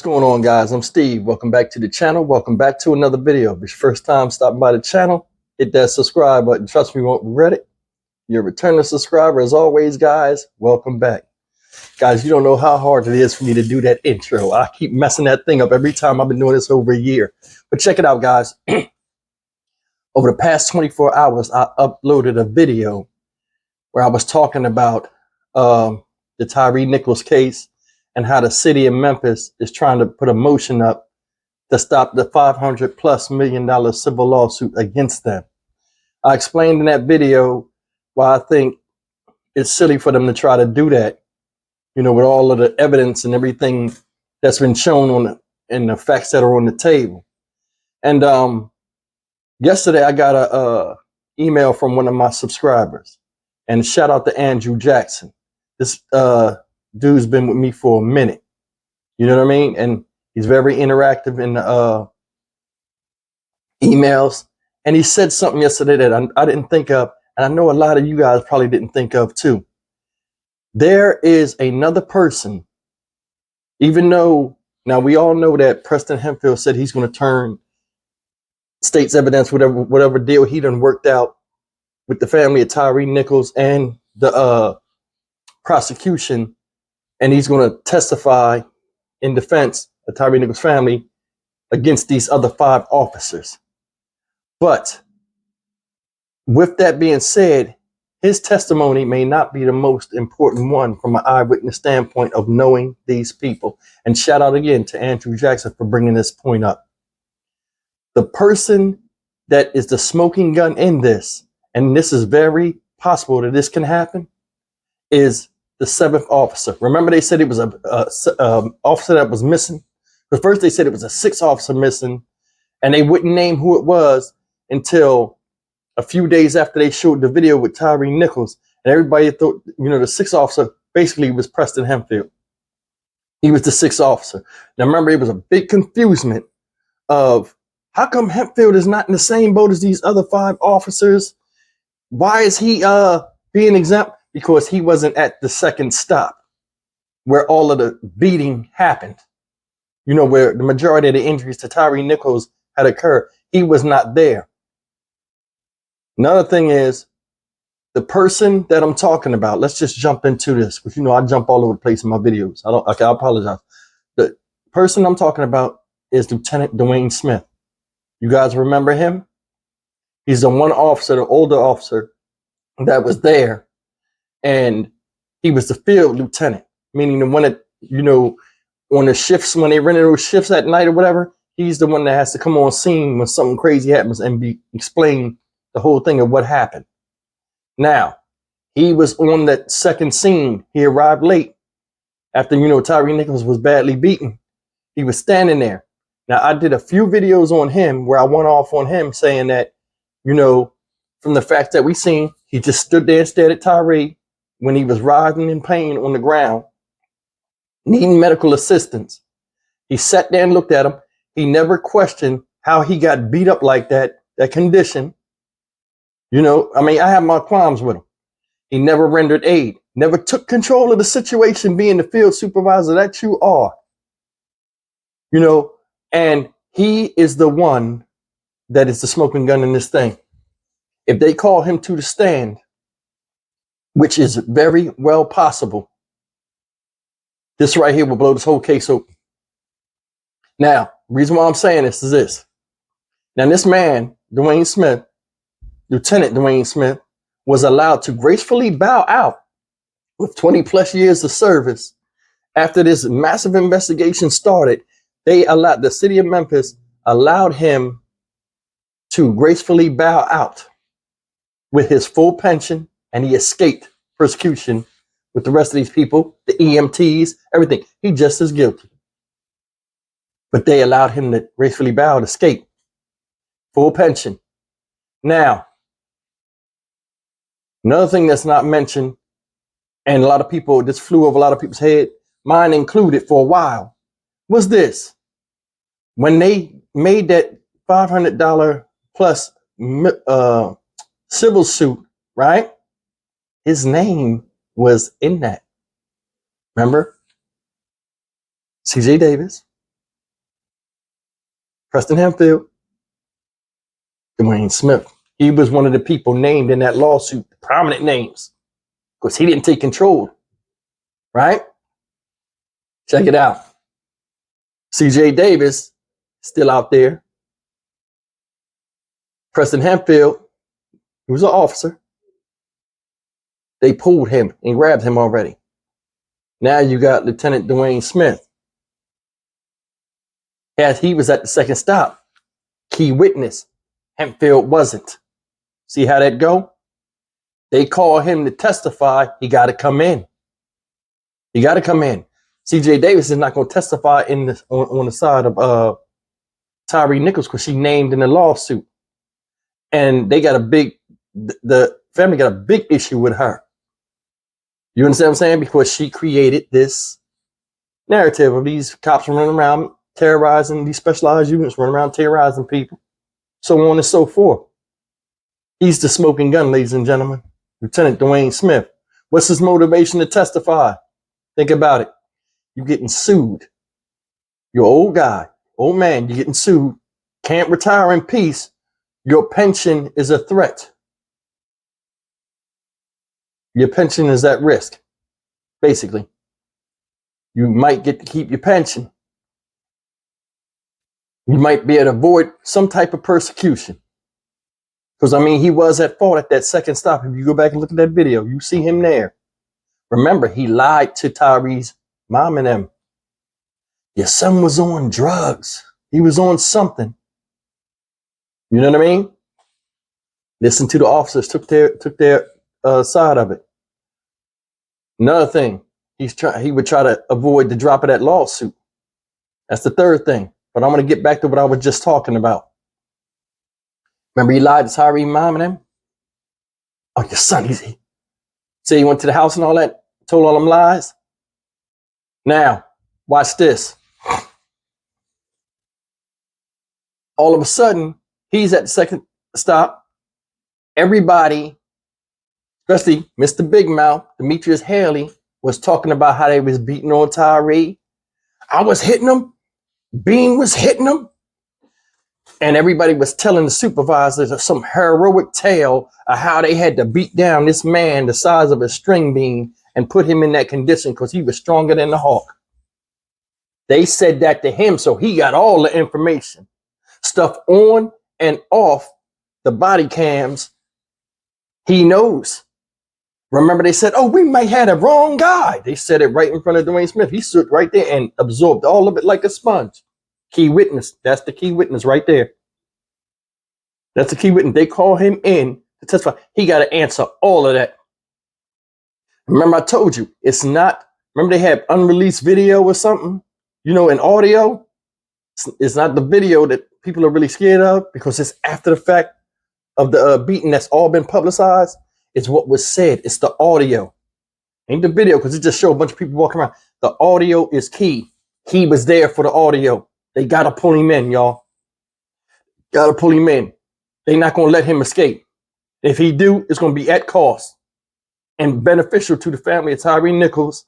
What's going on, guys? I'm Steve. Welcome back to the channel. Welcome back to another video. If it's your first time stopping by the channel, hit that subscribe button. Trust me, you won't regret it. You're a returning subscriber. As always, guys, welcome back. Guys, you don't know how hard it is for me to do that intro. I keep messing that thing up every time. I've been doing this over a year. But check it out, guys. Over the past 24 hours, I uploaded a video where I was talking about the Tyre Nichols case and how the city of Memphis is trying to put a motion up to stop the $500+ million civil lawsuit against them. I explained in that video why I think it's silly for them to try to do that, you know, with all of the evidence and everything that's been shown on and the facts that are on the table. And yesterday I got a email from one of my subscribers, and shout out to Andrew Jackson. This dude's been with me for a minute, you know what I mean? And he's very interactive in the emails. And he said something yesterday that I didn't think of, and I know a lot of you guys probably didn't think of too. There is another person, even though now we all know that Preston Hempfield said he's going to turn state's evidence, whatever deal he done worked out with the family of Tyre Nichols and the prosecution, and he's going to testify in defense of Tyre Nichols' family against these other 5 officers. But with that being said, his testimony may not be the most important one from an eyewitness standpoint of knowing these people. And shout out again to Andrew Jackson for bringing this point up. The person that is the smoking gun in this, and this is very possible that this can happen, is the 7th officer. Remember, they said it was a officer that was missing. But first they said it was a 6th officer missing, and they wouldn't name who it was until a few days after they showed the video with Tyre Nichols. And everybody thought, you know, the 6th officer basically was Preston Hempfield. He was the 6th officer. Now remember, it was a big confusement of how come Hempfield is not in the same boat as these other 5 officers? Why is he being exempt? Because he wasn't at the second stop where all of the beating happened. You know, where the majority of the injuries to Tyre Nichols had occurred. He was not there. Another thing is, the person that I'm talking about, let's just jump into this, because you know I jump all over the place in my videos. I apologize. The person I'm talking about is Lieutenant Dwayne Smith. You guys remember him? He's the one officer, the older officer that was there. And he was the field lieutenant, meaning the one that, you know, on the shifts, when they rented those shifts at night or whatever, he's the one that has to come on scene when something crazy happens and explain the whole thing of what happened. Now, he was on that second scene. He arrived late after, you know, Tyre Nichols was badly beaten. He was standing there. Now, I did a few videos on him where I went off on him saying that, you know, from the fact that we seen, he just stood there and stared at Tyre when he was writhing in pain on the ground, needing medical assistance. He sat there and looked at him. He never questioned how he got beat up like that condition. You know, I mean, I have my qualms with him. He never rendered aid, never took control of the situation, being the field supervisor that you are. You know, and he is the one that is the smoking gun in this thing. If they call him to the stand, which is very well possible, this right here will blow this whole case open. Now, the reason why I'm saying this is this. Now, this man, Dwayne Smith, Lieutenant Dwayne Smith, was allowed to gracefully bow out with 20+ years of service. After this massive investigation started, the city of Memphis allowed him to gracefully bow out with his full pension, and he escaped persecution with the rest of these people, the EMTs, everything. He just as guilty. But they allowed him to gracefully bow and escape. Full pension. Now, another thing that's not mentioned, and a lot of people, this flew over a lot of people's head, mine included for a while, was this. When they made that $500 plus civil suit, right? His name was in that. Remember? CJ Davis, Preston Hempfield, Dwayne Smith. He was one of the people named in that lawsuit, prominent names, because he didn't take control, right? Check it out. CJ Davis, still out there. Preston Hempfield, he was an officer. They pulled him and grabbed him already. Now you got Lieutenant Dwayne Smith. As he was at the second stop, key witness, Hempfield wasn't. See how that go? They call him to testify. He got to come in. He got to come in. CJ Davis is not going to testify on the side of Tyre Nichols because she named in the lawsuit. And they got the family got a big issue with her. You understand what I'm saying? Because she created this narrative of these cops running around terrorizing, these specialized units running around terrorizing people, so on and so forth. He's the smoking gun, ladies and gentlemen. Lieutenant Dwayne Smith. What's his motivation to testify? Think about it. You're getting sued. You're an old guy, old man, you're getting sued. Can't retire in peace. Your pension is a threat. Your pension is at risk, basically. You might get to keep your pension. You might be able to avoid some type of persecution. Because, I mean, he was at fault at that second stop. If you go back and look at that video, you see him there. Remember, he lied to Tyre's mom and them. Your son was on drugs. He was on something. You know what I mean? Listen to the officers, took their side of it. Another thing, he would try to avoid the drop of that lawsuit. That's the third thing. But I'm going to get back to what I was just talking about. Remember, he lied to Tyre's mom and them? Oh, your son, say he went to the house and all that, told all them lies. Now, watch this. All of a sudden, he's at the second stop. Everybody, especially Mr. Big Mouth, Demetrius Haley, was talking about how they was beating on Tyre. I was hitting him. Bean was hitting him. And everybody was telling the supervisors of some heroic tale of how they had to beat down this man the size of a string bean and put him in that condition because he was stronger than the Hawk. They said that to him, so he got all the information. Stuff on and off the body cams, he knows. Remember, they said, oh, we might have the wrong guy. They said it right in front of Dwayne Smith. He stood right there and absorbed all of it like a sponge. Key witness. That's the key witness right there. That's the key witness. They call him in to testify. He got to answer all of that. Remember, I told you, it's not, remember they had unreleased video or something, you know, in audio. It's not the video that people are really scared of because it's after the fact of the beating that's all been publicized. It's what was said. It's the audio. Ain't the video because it just showed a bunch of people walking around. The audio is key. He was there for the audio. They got to pull him in, y'all. Got to pull him in. They're not going to let him escape. If he do, it's going to be at cost and beneficial to the family of Tyre Nichols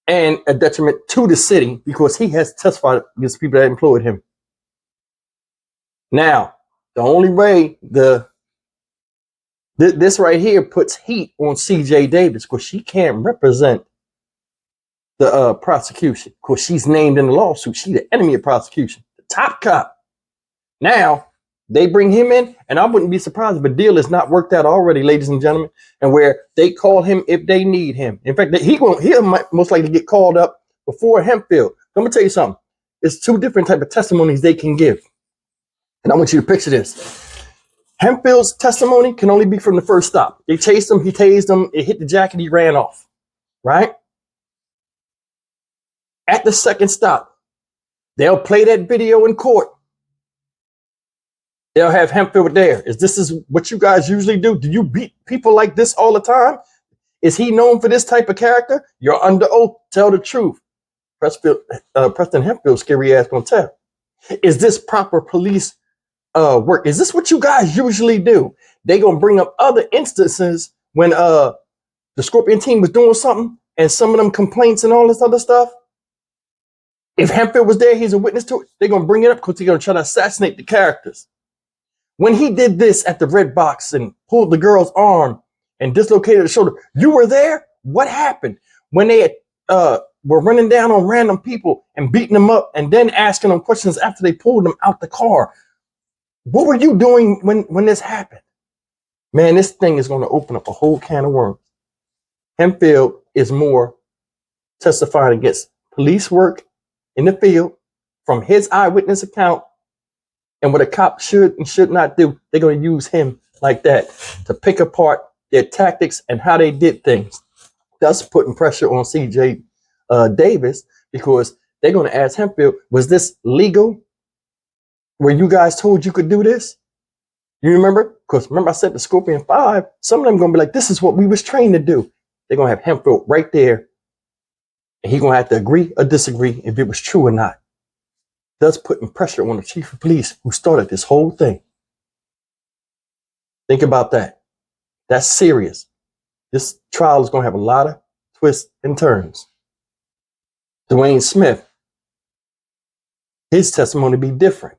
and a detriment to the city because he has testified against people that employed him. Now, the only way this right here puts heat on CJ Davis because she can't represent the prosecution because she's named in the lawsuit. She's the enemy of prosecution, the top cop. Now, they bring him in, and I wouldn't be surprised if a deal is not worked out already, ladies and gentlemen, and where they call him if they need him. In fact, he'll most likely get called up before Hempfield. I'm going to tell you something. It's two different types of testimonies they can give. And I want you to picture this. Hempfield's testimony can only be from the first stop. They chased him, he tased him, it hit the jacket, he ran off, right? At the second stop, they'll play that video in court. They'll have Hempfield there. This is what you guys usually do? Do you beat people like this all the time? Is he known for this type of character? You're under oath. Tell the truth. Preston Hempfield, scary ass gonna tell. Is this proper police work? Is this what you guys usually do? They gonna bring up other instances when the Scorpion team was doing something and some of them complaints and all this other stuff. If Hempfield was there, he's a witness to it. They're going to bring it up because they're going to try to assassinate the characters. When he did this at the Red Box and pulled the girl's arm and dislocated the shoulder, you were there? What happened? When they were running down on random people and beating them up and then asking them questions after they pulled them out the car. What were you doing when this happened? Man, this thing is going to open up a whole can of worms. Hempfield is more testifying against police work in the field from his eyewitness account, and what a cop should and should not do. They're going to use him like that to pick apart their tactics and how they did things, thus putting pressure on CJ Davis, because they're going to ask Hempfield, was this legal? Were you guys told you could do this? You remember? Because remember I said the Scorpion 5, some of them going to be like, this is what we was trained to do. They're going to have Hempfield right there, and he's going to have to agree or disagree if it was true or not, thus putting pressure on the chief of police who started this whole thing. Think about that. That's serious. This trial is going to have a lot of twists and turns. Dwayne Smith, his testimony be different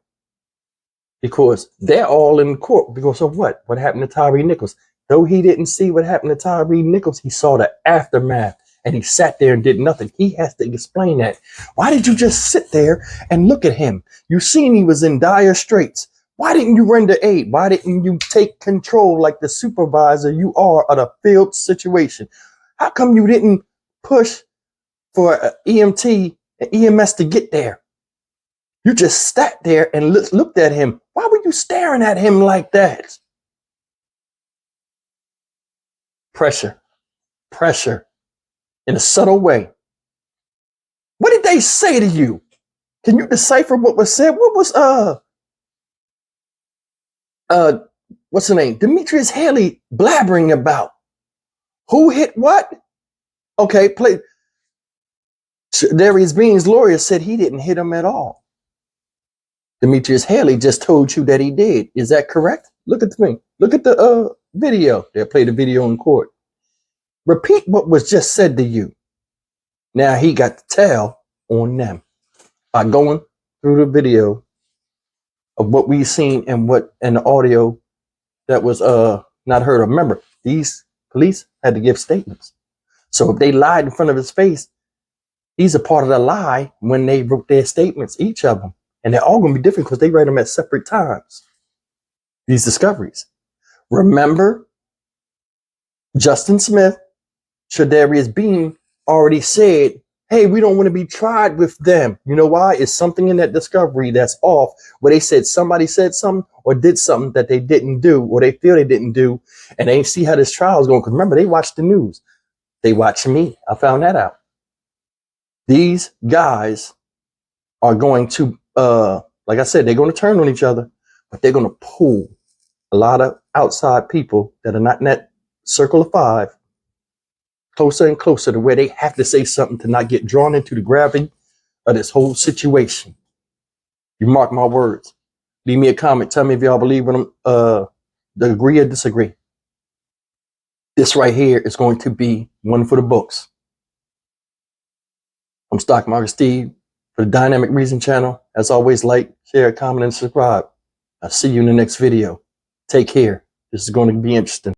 because they're all in court because of what? What happened to Tyre Nichols? Though he didn't see what happened to Tyre Nichols, he saw the aftermath and he sat there and did nothing. He has to explain that. Why did you just sit there and look at him? You seen he was in dire straits. Why didn't you render aid? Why didn't you take control like the supervisor you are of the field situation? How come you didn't push for an EMT and EMS to get there? You just sat there and looked at him. Why were you staring at him like that? Pressure in a subtle way. What did they say to you? Can you decipher what was said? What was what's her name? Demetrius Haley blabbering about? Who hit what? Okay, Darius Bean's lawyer said he didn't hit him at all. Demetrius Haley just told you that he did. Is that correct? Look at the thing. Look at the video. They'll play the video in court. Repeat what was just said to you. Now he got to tell on them by going through the video of what we've seen and the audio that was not heard. Remember, these police had to give statements. So if they lied in front of his face, he's a part of the lie when they wrote their statements, each of them. And they're all going to be different because they write them at separate times. These discoveries. Remember, Justin Smith, Shadarius Bean already said, hey, we don't want to be tried with them. You know why? It's something in that discovery that's off, where they said somebody said something or did something that they didn't do, or they feel they didn't do, and they see how this trial is going. Because remember, they watched the news. They watched me. I found that out. These guys are going to, like I said, they're going to turn on each other, but they're going to pull a lot of outside people that are not in that circle of five closer and closer to where they have to say something to not get drawn into the gravity of this whole situation. You mark my words. Leave me a comment. Tell me if y'all believe in them, agree or disagree. This right here is going to be one for the books. I'm Stock Market Steve for the Dynamic Reason channel. As always, like, share, comment, and subscribe. I'll see you in the next video. Take care. This is going to be interesting.